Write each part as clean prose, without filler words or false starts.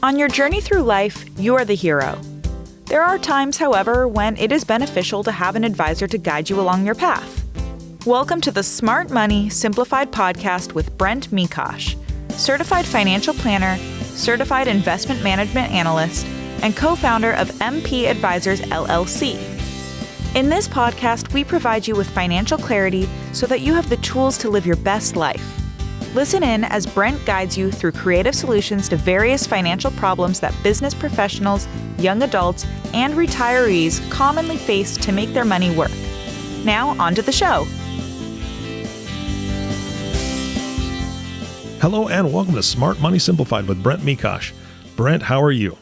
On your journey through life, you are the hero. There are times, however, when it is beneficial to have an advisor to guide you along your path. Welcome to the Smart Money Simplified podcast with Brent Mekosh, certified financial planner, certified investment management analyst, and co-founder of MP Advisors LLC. In this podcast, we provide you with financial clarity so that you have the tools to live your best life. Listen in as Brent guides you through creative solutions to various financial problems that business professionals, young adults, and retirees commonly face to make their money work. Now, on to the show. Hello and welcome to Smart Money Simplified with Brent Mekosh. Brent, how are you?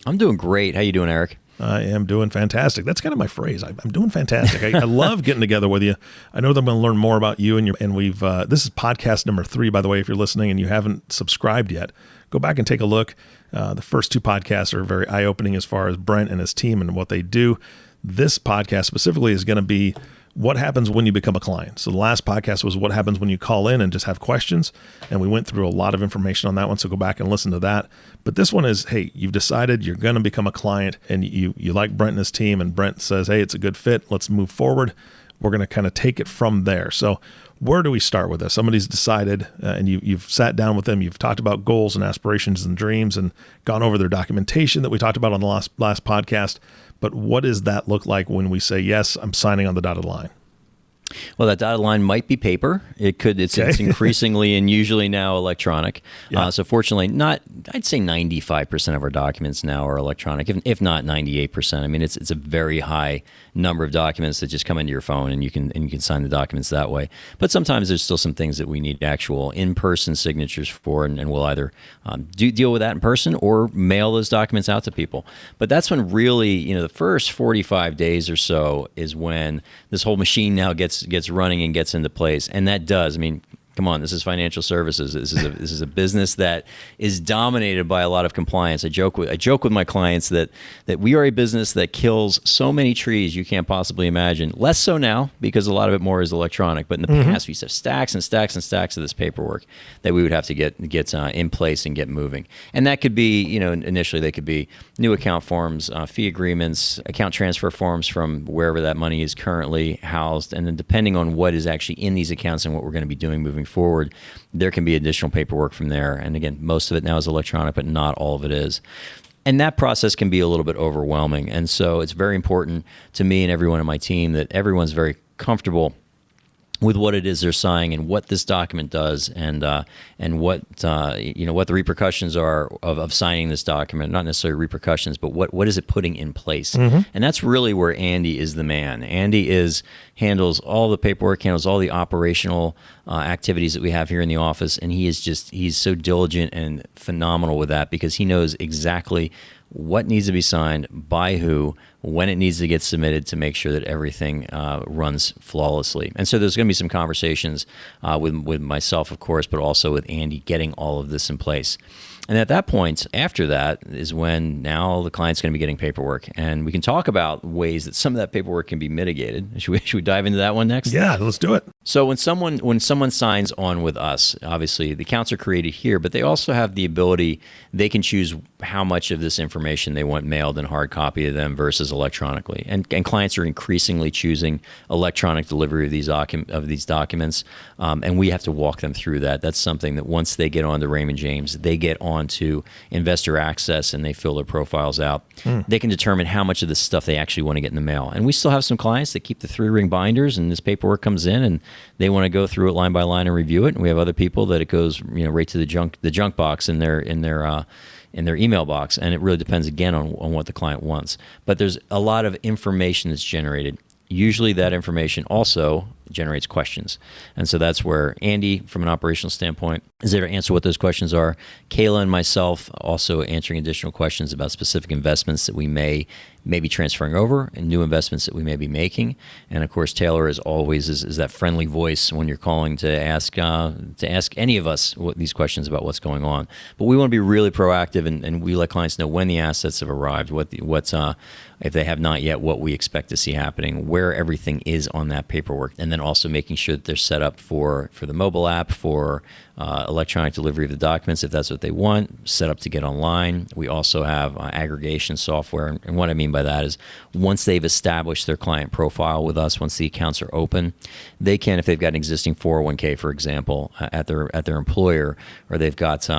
I'm doing great. How you doing, Eric? I am doing fantastic. That's kind of my phrase. I'm doing fantastic. I love getting together with you. I know that I'm going to learn more about you and we've this is podcast number 3, by the way. If you're listening and you haven't subscribed yet, go back and take a look. The first 2 podcasts are very eye-opening as far as Brent and his team and what they do. This podcast specifically is going to be what happens when you become a client. So the last podcast was what happens when you call in and just have questions. And we went through a lot of information on that one. So go back and listen to that. But this one is, hey, you've decided you're going to become a client and you like Brent and his team. And Brent says, hey, it's a good fit. Let's move forward. We're going to kind of take it from there. So where do we start with this? Somebody's decided and you've sat down with them. You've talked about goals and aspirations and dreams and gone over their documentation that we talked about on the last podcast. But what does that look like when we say, yes, I'm signing on the dotted line? Well, that dotted line might be paper. It's increasingly and usually now electronic. Yeah. So fortunately, I'd say 95% of our documents now are electronic, if not 98%. I mean, it's a very high number of documents that just come into your phone and you can sign the documents that way. But sometimes there's still some things that we need actual in-person signatures for, and we'll either deal with that in person or mail those documents out to people. But that's when really, the first 45 days or so is when this whole machine now gets running and gets into place. And that does, come on, this is financial services. This is a business that is dominated by a lot of compliance. I joke with my clients that we are a business that kills so many trees you can't possibly imagine. Less so now because a lot of it more is electronic. But in the past, we used to have stacks and stacks and stacks of this paperwork that we would have to get in place and get moving. And that could be, initially they could be new account forms, fee agreements, account transfer forms from wherever that money is currently housed, and then depending on what is actually in these accounts and what we're going to be doing moving forward, there can be additional paperwork from there. And again, most of it now is electronic, but not all of it is. And that process can be a little bit overwhelming. And so it's very important to me and everyone on my team that everyone's very comfortable with what it is they're signing and what this document does, and what what the repercussions are of signing this document. Not necessarily repercussions, but what is it putting in place? And that's really where Andy is the man. Andy handles all the paperwork, handles all the operational activities that we have here in the office, and he's so diligent and phenomenal with that because he knows exactly what needs to be signed by who, when it needs to get submitted to make sure that everything runs flawlessly. And so there's going to be some conversations with myself, of course, but also with Andy getting all of this in place. And at that point, after that, is when now the client's going to be getting paperwork. And we can talk about ways that some of that paperwork can be mitigated. Should we dive into that one next? Yeah, let's do it. So when someone signs on with us, obviously the accounts are created here, but they also have the ability, they can choose how much of this information they want mailed in hard copy to them versus electronically. And clients are increasingly choosing electronic delivery of these documents, and we have to walk them through that. That's something that once they get on to Raymond James, they get on to Investor Access and they fill their profiles out, they can determine how much of this stuff they actually want to get in the mail. And we still have some clients that keep the 3-ring binders, and this paperwork comes in and they want to go through it line by line and review it. And we have other people that it goes right to the junk box in their email box, and it really depends again on what the client wants. But there's a lot of information that's generated. Usually that information also generates questions. And so that's where Andy, from an operational standpoint, is there to answer what those questions are. Kayla and myself also answering additional questions about specific investments that we may be transferring over and new investments that we may be making. And of course, Taylor is always is that friendly voice when you're calling to ask any of us these questions about what's going on. But we want to be really proactive, and we let clients know when the assets have arrived, what's if they have not yet, what we expect to see happening, where everything is on that paperwork. And then then also making sure that they're set up for the mobile app, for electronic delivery of the documents if that's what they want, set up to get online. We also have aggregation software. And what I mean by that is once they've established their client profile with us, once the accounts are open, they can, if they've got an existing 401k, for example, at their employer, or they've got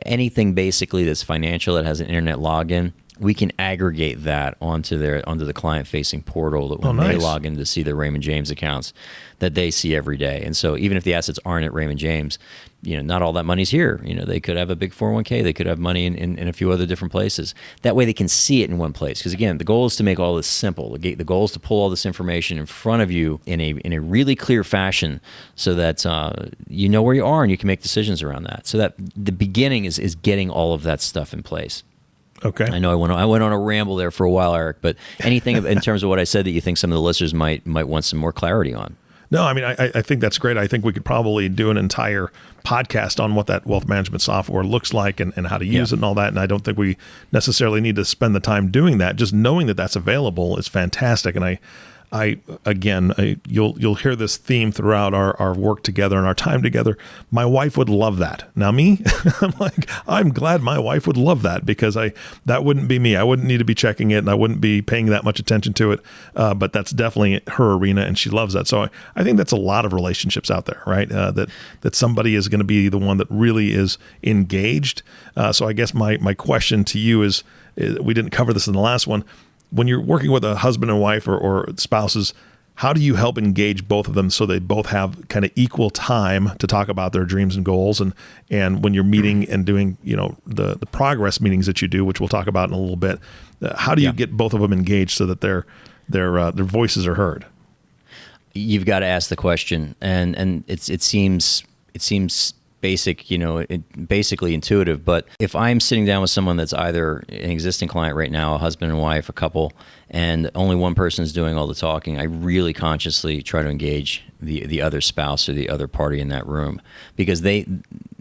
anything basically that's financial that has an internet login, we can aggregate that onto the client-facing portal that when they log in to see their Raymond James accounts that they see every day. And so even if the assets aren't at Raymond James, not all that money's here. They could have a big 401k. They could have money in a few other different places. That way they can see it in one place. Because again, the goal is to make all this simple. The goal is to pull all this information in front of you in a really clear fashion so that you know where you are and you can make decisions around that. So that the beginning is getting all of that stuff in place. Okay. I know I went on a ramble there for a while, Eric, but anything in terms of what I said that you think some of the listeners might want some more clarity on? No, I mean, I think that's great. I think we could probably do an entire podcast on what that wealth management software looks like and how to use it and all that. And I don't think we necessarily need to spend the time doing that. Just knowing that that's available is fantastic. And you'll hear this theme throughout our work together and our time together. My wife would love that. Now me, I'm glad my wife would love that because that wouldn't be me. I wouldn't need to be checking it and I wouldn't be paying that much attention to it. But that's definitely her arena and she loves that. So I think that's a lot of relationships out there, right? That somebody is going to be the one that really is engaged. So I guess my question to you is we didn't cover this in the last one. When you're working with a husband and wife or spouses, how do you help engage both of them so they both have kind of equal time to talk about their dreams and goals? And when you're meeting and doing, the progress meetings that you do, which we'll talk about in a little bit, how do you get both of them engaged so that their voices are heard? You've got to ask the question, and it seems basic, basically intuitive. But if I'm sitting down with someone that's either an existing client right now, a husband and wife, a couple, and only one person is doing all the talking, I really consciously try to engage the other spouse or the other party in that room because a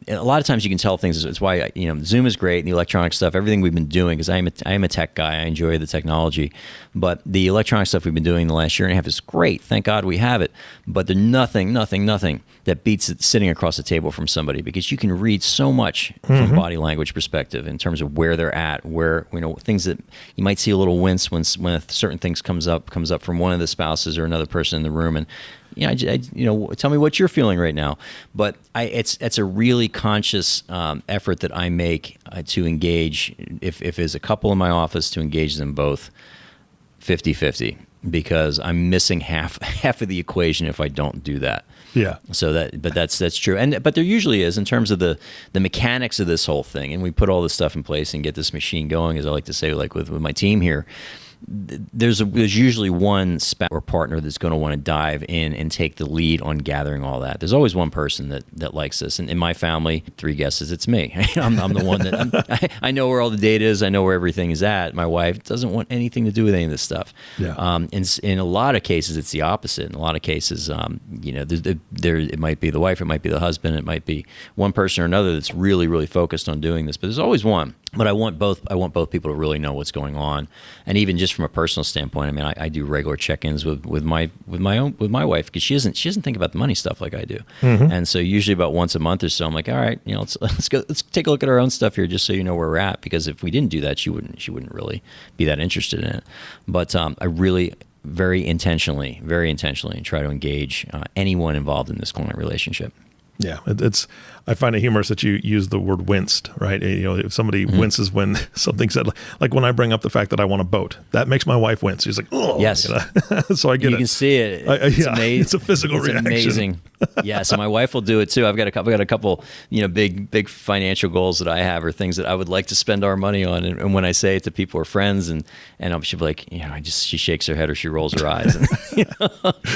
lot of times you can tell things. It's why Zoom is great and the electronic stuff, everything we've been doing, because I am a tech guy. I enjoy the technology, but the electronic stuff we've been doing the last year and a half is great. Thank God we have it. But there's nothing that beats it sitting across the table from somebody because you can read so much from body language perspective in terms of where they're at, where things that you might see a little wince when certain things comes up from one of the spouses or another person in the room, and tell me what you're feeling right now. But it's a really conscious effort that I make to engage, if there's a couple in my office, to engage them both 50-50, because I'm missing half of the equation if I don't do that. Yeah. So that's true. But there usually is in terms of the mechanics of this whole thing, and we put all this stuff in place and get this machine going, as I like to say, like with my team here. There's usually one spouse or partner that's going to want to dive in and take the lead on gathering all that. There's always one person that likes this. And in my family, 3 guesses, it's me. I'm the one that I know where all the data is. I know where everything is at. My wife doesn't want anything to do with any of this stuff. Yeah. In a lot of cases, it's the opposite. In a lot of cases, it might be the wife, it might be the husband, it might be one person or another that's really, really focused on doing this. But there's always one. But I want both people to really know what's going on, and even just from a personal standpoint. I mean, I do regular check-ins with my wife because she doesn't think about the money stuff like I do, and so usually about once a month or so, I'm like, all right, let's take a look at our own stuff here, just so you know where we're at. Because if we didn't do that, she wouldn't really be that interested in it. But I really very intentionally try to engage anyone involved in this client relationship. Yeah, I find it humorous that you use the word winced, right? If somebody winces when something said, like when I bring up the fact that I want a boat, that makes my wife wince. She's like, oh, yes. So I get it. You can see it. It's amazing. It's a physical reaction. Amazing. Yes, and my wife will do it too. I've got a couple, big financial goals that I have, or things that I would like to spend our money on. And when I say it to people or friends, and she'll be like, she shakes her head or she rolls her eyes,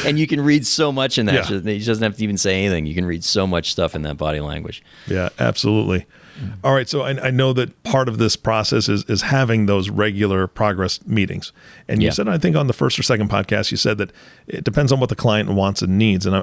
and you can read so much in that. Yeah. She doesn't have to even say anything. You can read so much stuff in that body language. Yeah, absolutely. All right. So I know that part of this process is having those regular progress meetings. And you said, I think on the first or second podcast, you said that it depends on what the client wants and needs. And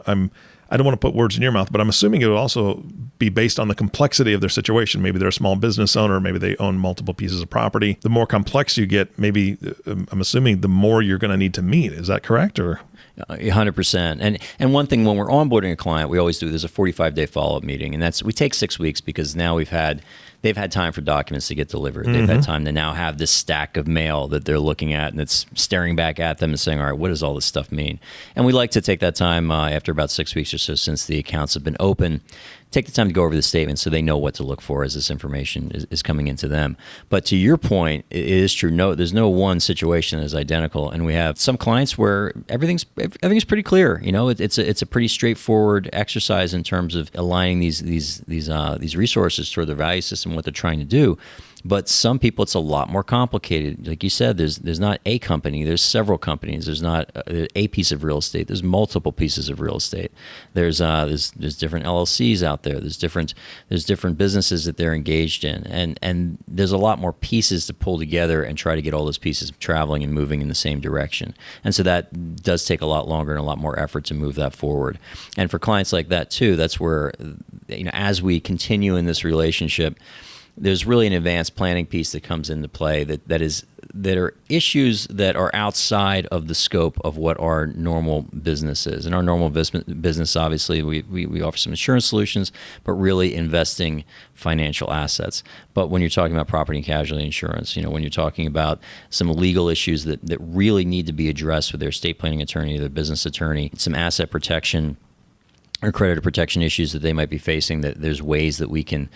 I don't want to put words in your mouth, but I'm assuming it would also be based on the complexity of their situation. Maybe they're a small business owner, maybe they own multiple pieces of property. The more complex you get, maybe I'm assuming the more you're going to need to meet. Is that correct? Or 100%. And one thing, when we're onboarding a client, we always do, there's a 45-day follow-up meeting. And we take 6 weeks because now they've had time for documents to get delivered. They've had time to now have this stack of mail that they're looking at, and it's staring back at them and saying, all right, what does all this stuff mean? And we like to take that time after about 6 weeks or so, since the accounts have been open, take the time to go over the statement so they know what to look for as this information is coming into them. But to your point, it is true. No, there's no one situation that is identical, and we have some clients where everything's pretty clear. It's a pretty straightforward exercise in terms of aligning these resources toward their value system, what they're trying to do. But some people, it's a lot more complicated. Like you said, there's not a company. There's several companies. There's not a piece of real estate. There's multiple pieces of real estate. There's different LLCs out there. There's different businesses that they're engaged in, and there's a lot more pieces to pull together and try to get all those pieces traveling and moving in the same direction. And so that does take a lot longer and a lot more effort to move that forward. And for clients like that too, that's where, as we continue in this relationship, there's really an advanced planning piece that comes into play that are issues that are outside of the scope of what our normal business is. In our normal business, obviously, we offer some insurance solutions, but really investing financial assets. But when you're talking about property and casualty insurance, when you're talking about some legal issues that really need to be addressed with their estate planning attorney, their business attorney, some asset protection or creditor protection issues that they might be facing, that there's ways that we can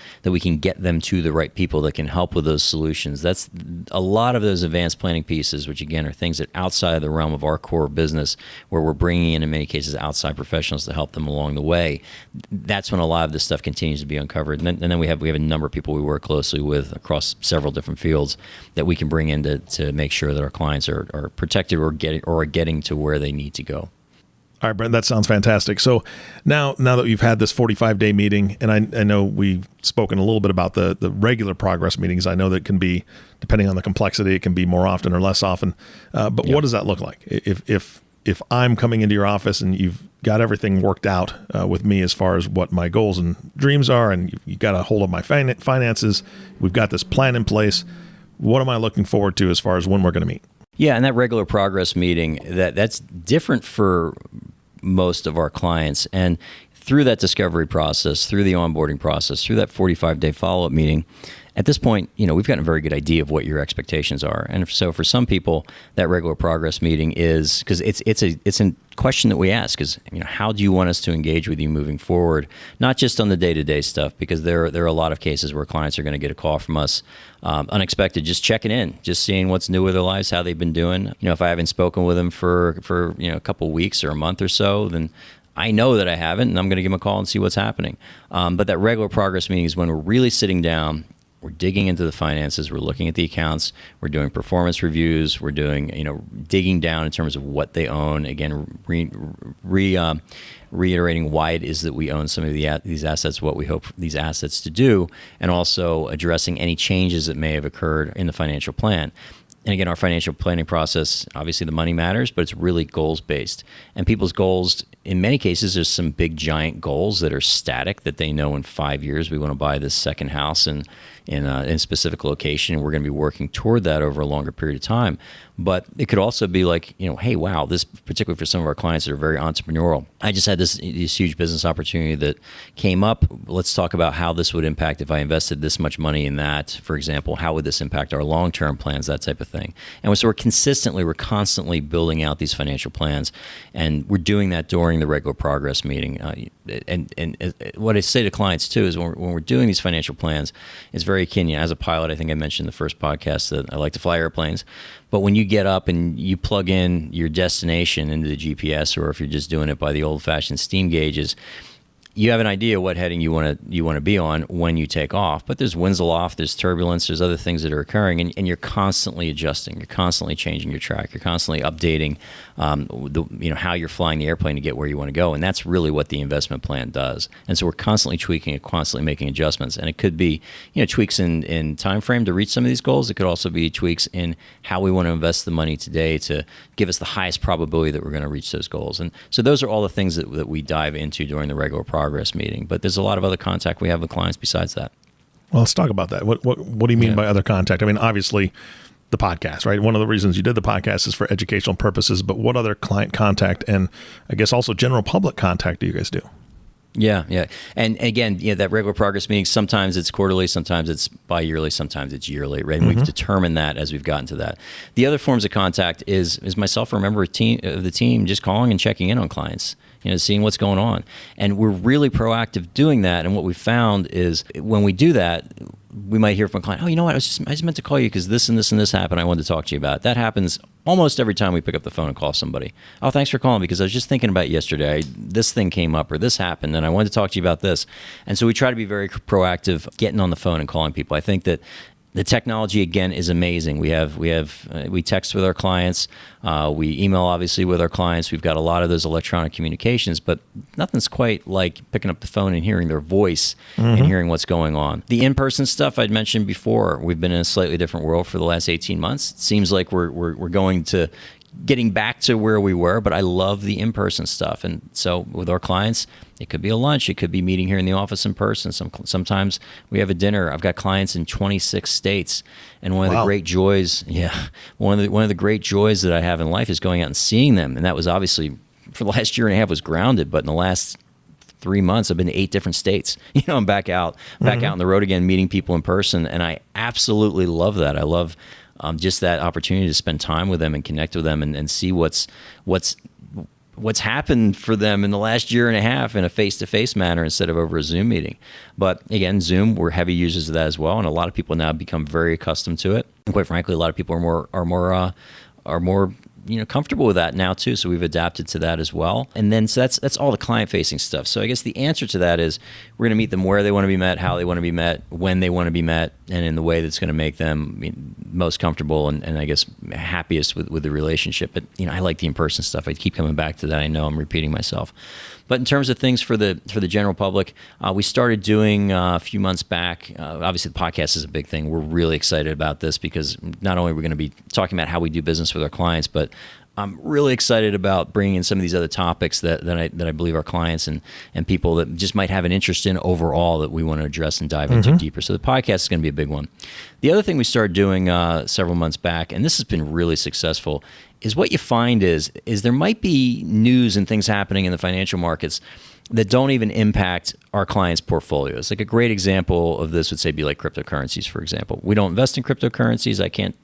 get them to the right people that can help with those solutions. That's a lot of those advanced planning pieces, which again are things that outside of the realm of our core business, where we're bringing in many cases outside professionals to help them along the way. That's when a lot of this stuff continues to be uncovered. And then we have a number of people we work closely with across several different fields that we can bring in to make sure that our clients are protected or are getting to where they need to go. All right, Brent, that sounds fantastic. So now that you've had this 45-day meeting, and I know we've spoken a little bit about the regular progress meetings. I know that can be, depending on the complexity, it can be more often or less often. But what does that look like? If I'm coming into your office and you've got everything worked out with me as far as what my goals and dreams are, and you got a hold of my finances, we've got this plan in place, what am I looking forward to as far as when we're going to meet? Yeah, and that regular progress meeting, that's different for most of our clients. And through that discovery process, through the onboarding process, through that 45-day follow-up meeting, at this point, we've gotten a very good idea of what your expectations are. And so for some people, that regular progress meeting is, because it's a question that we ask is, how do you want us to engage with you moving forward? Not just on the day-to-day stuff, because there are a lot of cases where clients are going to get a call from us unexpected, just checking in, just seeing what's new with their lives, how they've been doing. If I haven't spoken with them for a couple of weeks or a month or so, then I know that I haven't, and I'm going to give them a call and see what's happening. But that regular progress meeting is when we're really sitting down. We're digging into the finances. We're looking at the accounts. We're doing performance reviews. We're doing, digging down in terms of what they own. Again, reiterating why it is that we own some of these assets, what we hope these assets to do, and also addressing any changes that may have occurred in the financial plan. And again, our financial planning process, obviously the money matters, but it's really goals-based. And people's goals, in many cases, there's some big giant goals that are static, that they know in 5 years we want to buy this second house in a specific location, and we're going to be working toward that over a longer period of time. But it could also be like, hey, wow, this, particularly for some of our clients that are very entrepreneurial, I just had this huge business opportunity that came up. Let's talk about how this would impact if I invested this much money in that. For example, how would this impact our long-term plans, that type of thing. And so we're constantly building out these financial plans, and we're doing that during the regular progress meeting. And what I say to clients too is when we're doing these financial plans, it's very akin. As a pilot, I think I mentioned in the first podcast that I like to fly airplanes. But when you get up and you plug in your destination into the GPS, or if you're just doing it by the old-fashioned steam gauges, you have an idea what heading you want to be on when you take off, but there's winds aloft, there's turbulence, there's other things that are occurring, and you're constantly adjusting, you're constantly changing your track, you're constantly updating how you're flying the airplane to get where you want to go, and that's really what the investment plan does. And so we're constantly tweaking it, constantly making adjustments, and it could be tweaks in time frame to reach some of these goals. It could also be tweaks in how we want to invest the money today to give us the highest probability that we're going to reach those goals. And so those are all the things that we dive into during the regular progress meeting. But there's a lot of other contact we have with clients besides that. Well, let's talk about that. What do you mean by other contact? I mean, obviously, the podcast, right? One of the reasons you did the podcast is for educational purposes, but what other client contact and I guess also general public contact do you guys do? Yeah. And again, that regular progress meeting, sometimes it's quarterly, sometimes it's bi-yearly, sometimes it's yearly, right? And we've determined that as we've gotten to that. The other forms of contact is myself or a member of the team just calling and checking in on clients, seeing what's going on. And we're really proactive doing that. And what we found is when we do that, we might hear from a client, oh, you know what, I just meant to call you because this and this and this happened. I wanted to talk to you about it. That happens almost every time we pick up the phone and call somebody. Oh, thanks for calling because I was just thinking about it yesterday. This thing came up or this happened and I wanted to talk to you about this. And so we try to be very proactive getting on the phone and calling people. I think that the technology, again, is amazing. We text with our clients. We email, obviously, with our clients. We've got a lot of those electronic communications, but nothing's quite like picking up the phone and hearing their voice and hearing what's going on. The in-person stuff I'd mentioned before, we've been in a slightly different world for the last 18 months. It seems like we're going to getting back to where we were, but I love the in-person stuff. And so with our clients, it could be a lunch, it could be meeting here in the office in person. Sometimes we have a dinner. I've got clients in 26 states, and one of the great joys, one of the great joys that I have in life is going out and seeing them. And that was obviously for the last year and a half was grounded, but in the last 3 months, I've been to 8 different states. I'm back out on the road again, meeting people in person, and I absolutely love that. I love just that opportunity to spend time with them and connect with them and see what's happened for them in the last year and a half in a face-to-face manner instead of over a Zoom meeting. But again, Zoom, we're heavy users of that as well, and a lot of people now become very accustomed to it. And quite frankly, a lot of people are more comfortable with that now too. So we've adapted to that as well. And then so that's all the client-facing stuff. So I guess the answer to that is we're going to meet them where they want to be met, how they want to be met, when they want to be met, and in the way that's going to make them most comfortable and I guess happiest with the relationship. But I like the in-person stuff. I keep coming back to that. I know I'm repeating myself. But in terms of things for the general public, we started doing a few months back. Obviously, the podcast is a big thing. We're really excited about this because not only are we going to be talking about how we do business with our clients, but I'm really excited about bringing in some of these other topics that I believe our clients and people that just might have an interest in overall that we want to address and dive into deeper. So the podcast is going to be a big one. The other thing we started doing several months back, and this has been really successful, is what you find is there might be news and things happening in the financial markets that don't even impact our clients' portfolios. Like a great example of this would be like cryptocurrencies, for example. We don't invest in cryptocurrencies. I can't,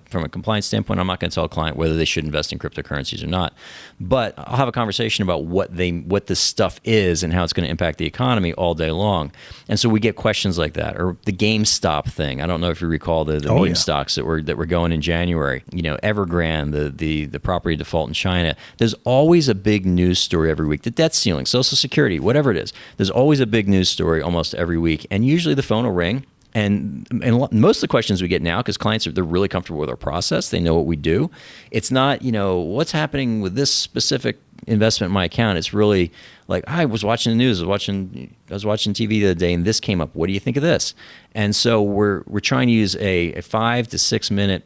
from a compliance standpoint, I'm not going to tell a client whether they should invest in cryptocurrencies or not. But I'll have a conversation about what this stuff is and how it's going to impact the economy all day long. And so we get questions like that, or the GameStop thing. I don't know if you recall the meme stocks that were going in January. Evergrande, the property default in China. There's always a big news story every week. The debt ceiling, Social Security, whatever it is. There's always a big news story almost every week, and usually the phone will ring. And most of the questions we get now, because clients they're really comfortable with our process, they know what we do. It's not what's happening with this specific investment in my account. It's really like I was watching the news, I was watching TV the other day, and this came up. What do you think of this? And so we're trying to use a 5 to 6 minute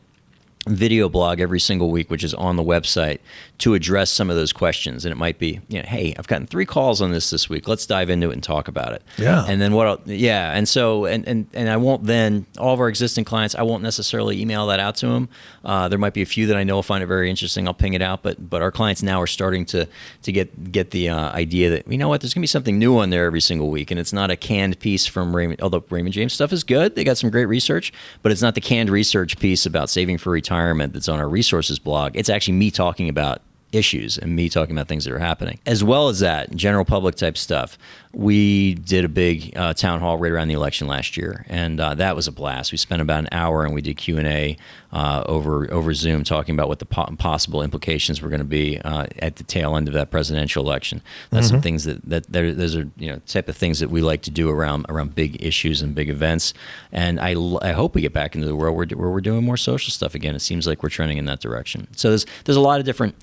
video blog every single week, which is on the website, to address some of those questions. And it might be, hey, I've gotten 3 calls on this week. Let's dive into it and talk about it. Yeah. And then and so, and I won't then, all of our existing clients, I won't necessarily email that out to them. There might be a few that I know will find it very interesting. I'll ping it out. But our clients now are starting to get the idea that, there's going to be something new on there every single week. And it's not a canned piece from Raymond, although Raymond James stuff is good. They got some great research, but it's not the canned research piece about saving for retirement that's on our resources blog. It's actually me talking about issues and me talking about things that are happening. As well as that, general public type stuff. we did a big town hall right around the election last year, and that was a blast. We spent about an hour and we did Q&A over Zoom, talking about what the possible implications were going to be at the tail end of that presidential election. That's some things that those are type of things that we like to do around big issues and big events. And I hope we get back into the world where we're doing more social stuff again. It seems like we're trending in that direction. So there's a lot of different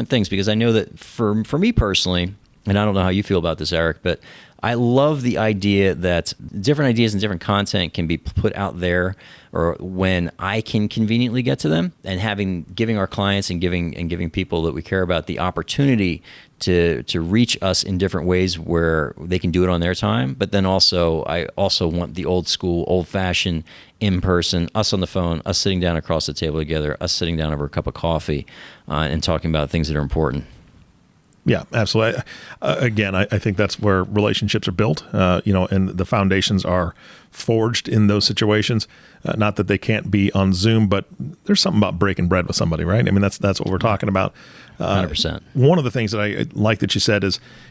things, because I know that for me personally, and I don't know how you feel about this, Eric, but I love the idea that different ideas and different content can be put out there, or when I can conveniently get to them, and giving our clients and giving people that we care about the opportunity to reach us in different ways where they can do it on their time. But then also, I also want the old school, old fashioned, in person, us on the phone, us sitting down across the table together, us sitting down over a cup of coffee and talking about things that are important. Yeah, absolutely. Again, I think that's where relationships are built, and the foundations are forged in those situations. Not that they can't be on Zoom, but there's something about breaking bread with somebody, right? I mean, that's what we're talking about. 100%. One of the things that I like that you said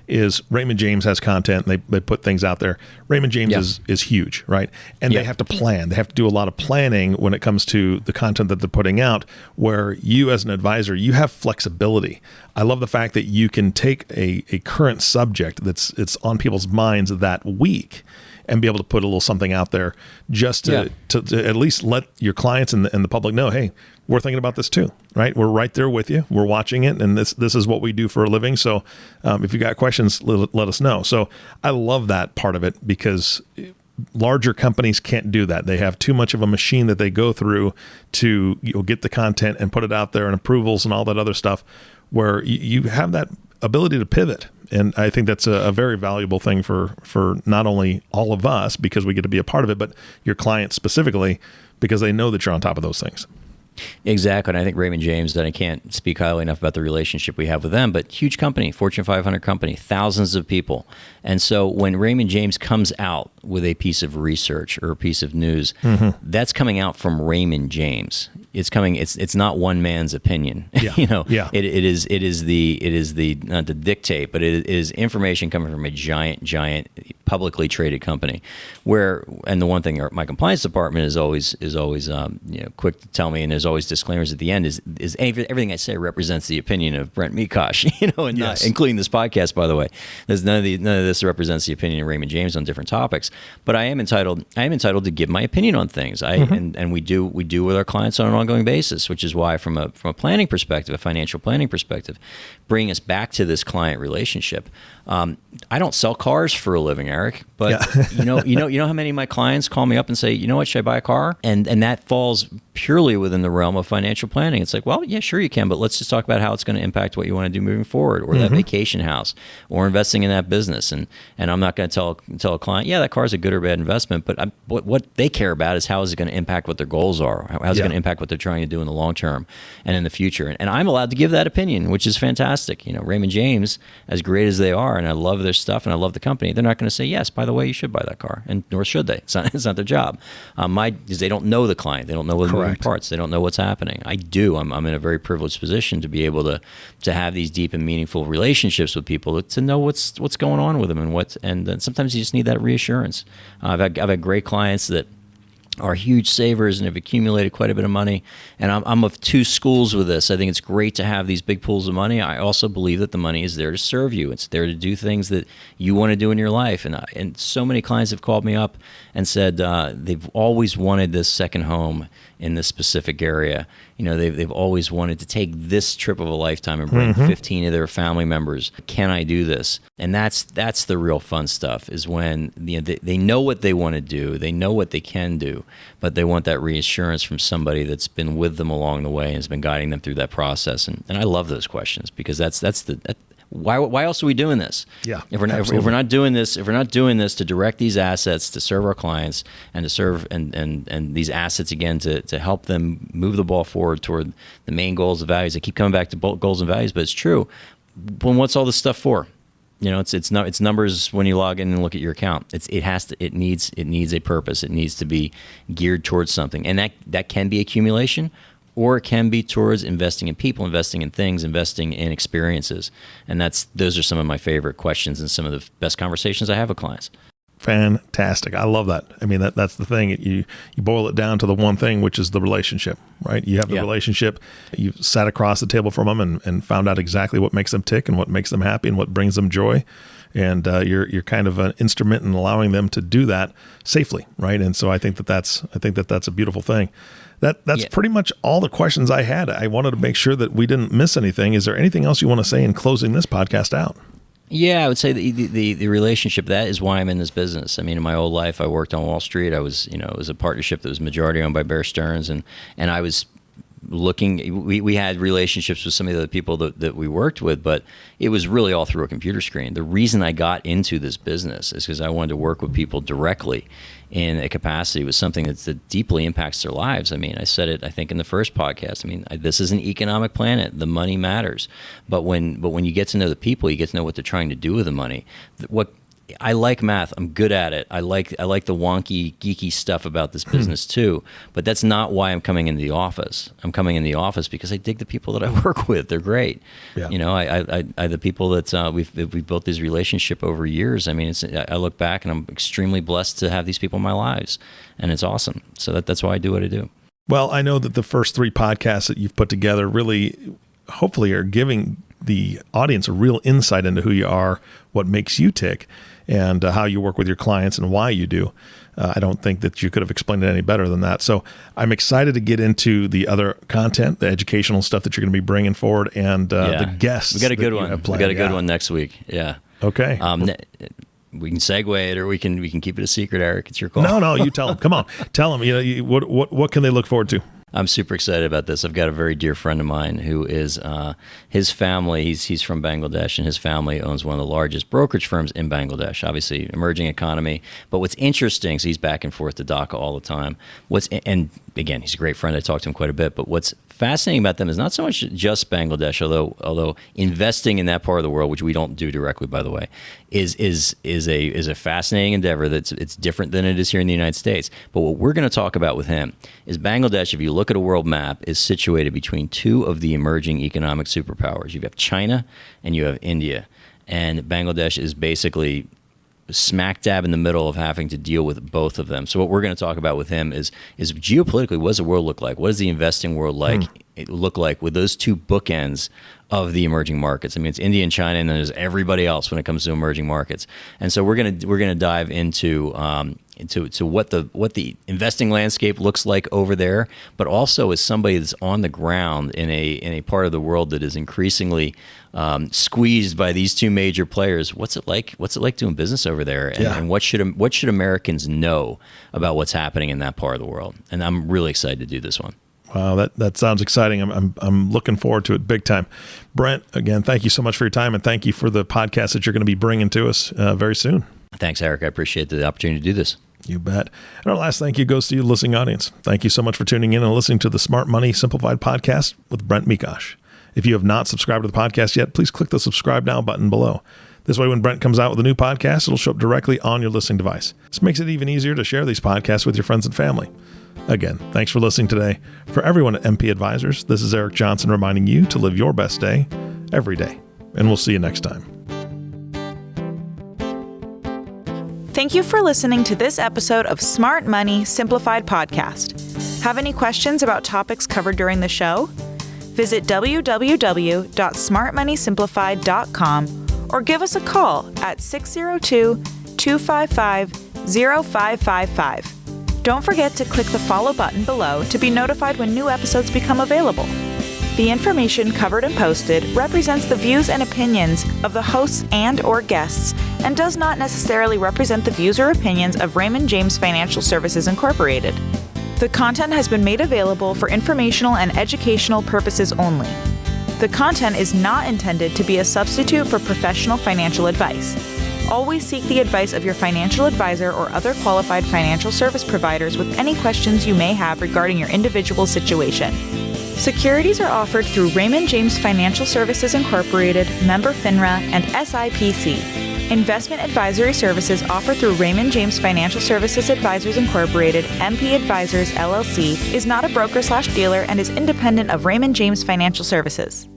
is Raymond James has content. And they put things out there. Raymond James is huge, right? And they have to plan. They have to do a lot of planning when it comes to the content that they're putting out, where you as an advisor, you have flexibility. I love the fact that you can take a current subject it's on people's minds that week and be able to put a little something out there just to at least let your clients and the public know, hey, we're thinking about this too, right? We're right there with you. We're watching it, and this is what we do for a living. So if you got questions, let us know. So I love that part of it, because larger companies can't do that. They have too much of a machine that they go through to get the content and put it out there, and approvals and all that other stuff, where you have that ability to pivot. And I think that's a very valuable thing for not only all of us, because we get to be a part of it, but your clients specifically, because they know that you're on top of those things. Exactly. And I think Raymond James, and I can't speak highly enough about the relationship we have with them, but huge company, Fortune 500 company, thousands of people. And so when Raymond James comes out with a piece of research or a piece of news, that's coming out from Raymond James. It's not one man's opinion. Yeah. It is the not to dictate, but it is information coming from a giant publicly traded company. And the one thing my compliance department is always quick to tell me, and there's always disclaimers at the end, is everything I say represents the opinion of Brent Mekosh, and not including this podcast, by the way. There's none of this represents the opinion of Raymond James on different topics. But I am entitled to give my opinion on things. And we do with our clients on an ongoing basis, which is why from a planning perspective, a financial planning perspective, bring us back to this client relationship. I don't sell cars for a living, Eric, but you know how many of my clients call me up and say, you know what, should I buy a car? And that falls purely within the realm of financial planning. It's like, well, yeah, sure you can, but let's just talk about how it's going to impact what you want to do moving forward, or that vacation house, or investing in that business. And I'm not going to tell a client, yeah, that car is a good or bad investment, but what they care about is how is it going to impact what their goals are? How is it going to impact what they're trying to do in the long term and in the future? And I'm allowed to give that opinion, which is fantastic. Raymond James, as great as they are, and I love their stuff and I love the company, they're not going to say, yes, by the way, you should buy that car, and nor should they. It's not their job. Because they don't know the client, they don't know the moving parts, they don't know what's happening. I do. I'm in a very privileged position to be able to have these deep and meaningful relationships with people, to know what's going on with them, and sometimes you just need that reassurance. I've had great clients that are huge savers and have accumulated quite a bit of money. And I'm of two schools with this. I think it's great to have these big pools of money. I also believe that the money is there to serve you. It's there to do things that you want to do in your life. And so many clients have called me up and said they've always wanted this second home in this specific area. They've always wanted to take this trip of a lifetime and bring 15 of their family members. Can I do this? And that's the real fun stuff, is when they know what they want to do, they know what they can do, but they want that reassurance from somebody that's been with them along the way and has been guiding them through that process. And I love those questions, because that's why else are we doing this? Yeah, if we're not doing this to direct these assets to serve our clients and to serve and these assets again to help them move the ball forward toward the main goals and values. I keep coming back to goals and values, but it's true. Well, what's all this stuff for? It's numbers when you log in and look at your account. It needs a purpose. It needs to be geared towards something, and that can be accumulation, or it can be towards investing in people, investing in things, investing in experiences. And those are some of my favorite questions and some of the best conversations I have with clients. Fantastic. I love that. I mean, that's the thing. You boil it down to the one thing, which is the relationship, right? You have the relationship. You've sat across the table from them and found out exactly what makes them tick and what makes them happy and what brings them joy. And you're kind of an instrument in allowing them to do that safely, right? And so I think that's a beautiful thing. That's pretty much all the questions I had. I wanted to make sure that we didn't miss anything. Is there anything else you want to say in closing this podcast out? Yeah, I would say the relationship, that is why I'm in this business. I mean, in my old life, I worked on Wall Street. It was a partnership that was majority owned by Bear Stearns, and I was looking, we had relationships with some of the other people that we worked with, but it was really all through a computer screen. The reason I got into this business is because I wanted to work with people directly in a capacity with something that deeply impacts their lives. I mean, I said it, I think, in the first podcast. I mean, this is an economic planet. The money matters. But when you get to know the people, you get to know what they're trying to do with the money. I like math. I'm good at it. I like the wonky, geeky stuff about this business too. But that's not why I'm coming into the office. I'm coming in the office because I dig the people that I work with. They're great. Yeah. I the people that we've built this relationship over years. I mean, I look back and I'm extremely blessed to have these people in my lives, and it's awesome. So that's why I do what I do. Well, I know that the first 3 podcasts that you've put together really, hopefully, are giving the audience a real insight into who you are, what makes you tick, and how you work with your clients and why you do. I don't think that you could have explained it any better than that. So I'm excited to get into the other content, the educational stuff that you're going to be bringing forward, and the guests. We got a good one. We got a good one next week. Yeah. Okay. We can segue it, or we can keep it a secret, Eric. It's your call. No, you tell them. Come on, tell them. What can they look forward to? I'm super excited about this. I've got a very dear friend of mine who is his family. He's from Bangladesh, and his family owns one of the largest brokerage firms in Bangladesh. Obviously, emerging economy. But what's interesting, so he's back and forth to Dhaka all the time. And again, he's a great friend. I talk to him quite a bit. But what's fascinating about them is not so much just Bangladesh, although investing in that part of the world, which we don't do directly, by the way, is a fascinating endeavor. It's different than it is here in the United States. But what we're going to talk about with him is Bangladesh, if you look at a world map, is situated between 2 of the emerging economic superpowers. You have China and you have India. And Bangladesh is basically smack dab in the middle of having to deal with both of them. So what we're going to talk about with him is geopolitically, what does the world look like? What does the investing world look like with those 2 bookends of the emerging markets? I mean, it's India and China, and then there's everybody else when it comes to emerging markets. And so we're gonna dive into what the investing landscape looks like over there, but also as somebody that's on the ground in a part of the world that is increasingly squeezed by these 2 major players. What's it like doing business over there, and what should Americans know about what's happening in that part of the world? And I'm really excited to do this one. Wow, that sounds exciting. I'm looking forward to it big time. Brent, again, thank you so much for your time, and thank you for the podcast that you're going to be bringing to us very soon. Thanks, Eric. I appreciate the opportunity to do this. You bet. And our last thank you goes to you, listening audience. Thank you so much for tuning in and listening to the Smart Money Simplified podcast with Brent Mekosh. If you have not subscribed to the podcast yet, please click the subscribe now button below. This way, when Brent comes out with a new podcast, it'll show up directly on your listening device. This makes it even easier to share these podcasts with your friends and family. Again, thanks for listening today. For everyone at MP Advisors, this is Eric Johnson reminding you to live your best day every day. And we'll see you next time. Thank you for listening to this episode of Smart Money Simplified Podcast. Have any questions about topics covered during the show? Visit www.smartmoneysimplified.com or give us a call at 602-255-0555. Don't forget to click the follow button below to be notified when new episodes become available. The information covered and posted represents the views and opinions of the hosts and/or guests and does not necessarily represent the views or opinions of Raymond James Financial Services Incorporated. The content has been made available for informational and educational purposes only. The content is not intended to be a substitute for professional financial advice. Always seek the advice of your financial advisor or other qualified financial service providers with any questions you may have regarding your individual situation. Securities are offered through Raymond James Financial Services Incorporated, member FINRA, and SIPC. Investment advisory services offered through Raymond James Financial Services Advisors Incorporated, MP Advisors, LLC, is not a broker/dealer and is independent of Raymond James Financial Services.